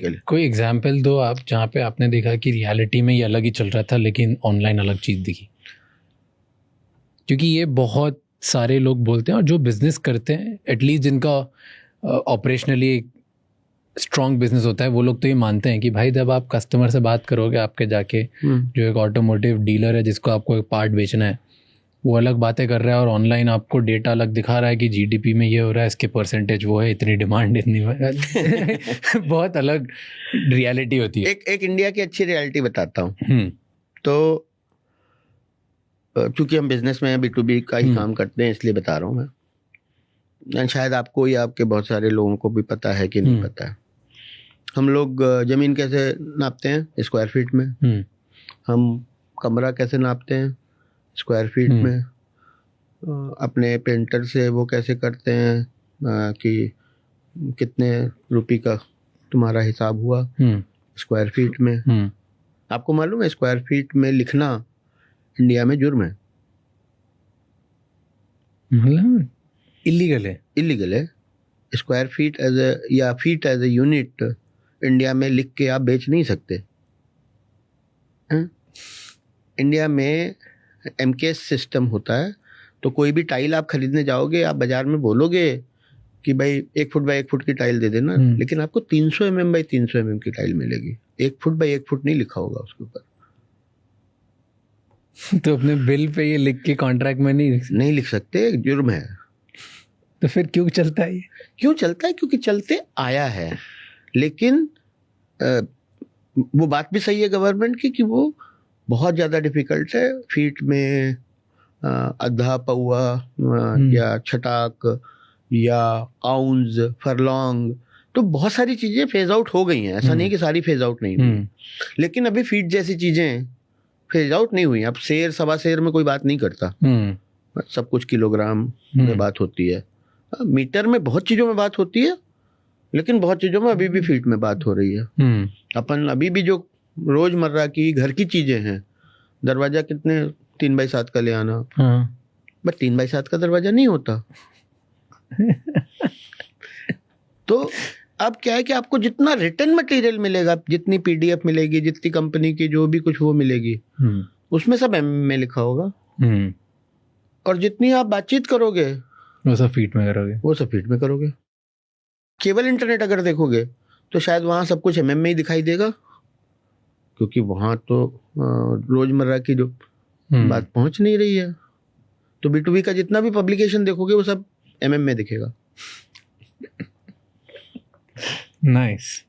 Basically. कोई example दो आप जहाँ पे आपने देखा कि रियलिटी में ये अलग ही चल रहा था लेकिन ऑनलाइन अलग चीज़ दिखी, क्योंकि ये बहुत सारे लोग बोलते हैं और जो बिजनेस करते हैं एटलीस्ट जिनका ऑपरेशनली स्ट्रॉन्ग बिजनेस होता है वो लोग तो ये मानते हैं कि भाई जब आप कस्टमर से बात करोगे आपके जाके जो एक ऑटोमोटिव डीलर है जिसको आपको एक पार्ट बेचना है वो अलग बातें कर रहा है और ऑनलाइन आपको डेटा अलग दिखा रहा है कि जीडीपी में ये हो रहा है, इसके परसेंटेज वो है, इतनी डिमांड इतनी बहुत अलग रियलिटी होती है। एक इंडिया की अच्छी रियलिटी बताता हूँ। तो चूंकि हम बिजनेस में B2B का ही काम करते हैं इसलिए बता रहा हूँ मैं, शायद आपको या आपके बहुत सारे लोगों को भी पता है कि नहीं पता है। हम लोग जमीन कैसे नापते हैं? स्क्वायर फीट में। हम कमरा कैसे नापते हैं? स्क्वायर फीट में। अपने पेंटर से वो कैसे करते हैं कि कितने रुपए का तुम्हारा हिसाब हुआ? स्क्वायर फीट में। आपको मालूम है स्क्वायर फीट में लिखना इंडिया में जुर्म है, मतलब इलीगल है। स्क्वायर फीट या feet as a unit India में लिख के आप बेच नहीं सकते। इंडिया में MKS सिस्टम होता है, तो कोई भी टाइल आप खरीदने जाओगे, आप बाजार में बोलोगे कि भाई 1 फुट बाय 1 फुट की टाइल दे देना, लेकिन आपको 300 mm बाय 300 mm की टाइल मिलेगी। 1 फुट बाय 1 फुट नहीं लिखा होगा उसके ऊपर। तो अपने बिल पे ये लिख के कॉन्ट्रैक्ट में नहीं लिख सकते, जुर्म है। तो फिर क्यों चलता है? क्यों चलता है? क्योंकि चलते आया है। लेकिन वो बात भी सही है गवर्नमेंट की कि वो बहुत ज़्यादा डिफिकल्ट है। फीट में आधा पौआ या छटाक या आउंस, फरलॉन्ग, तो बहुत सारी चीज़ें फेज आउट हो गई हैं। ऐसा नहीं कि सारी फेज आउट नहीं हुई, लेकिन अभी फीट जैसी चीज़ें फेज आउट नहीं हुई। अब शेर सवा शेर में कोई बात नहीं करता, सब कुछ किलोग्राम में बात होती है। मीटर में बहुत चीज़ों में बात होती है, लेकिन बहुत चीज़ों में अभी भी फीट में बात हो रही है। अपन अभी भी जो रोजमर्रा की घर की चीज़ें हैं, दरवाजा कितने 3x7 का ले आना, बट 3x7 का दरवाजा नहीं होता। तो अब क्या है कि आपको जितना रिटर्न मटेरियल मिलेगा, जितनी PDF मिलेगी, जितनी कंपनी की जो भी कुछ वो मिलेगी, उसमें सब MM में लिखा होगा। और जितनी आप बातचीत करोगे वो सब फीट में करोगे। केबल इंटरनेट अगर देखोगे तो शायद वहाँ सब कुछ MM में ही दिखाई देगा, क्योंकि वहाँ तो रोजमर्रा की जो बात पहुँच नहीं रही है। तो B2B का जितना भी पब्लिकेशन देखोगे वो सब MM में दिखेगा। नाइस।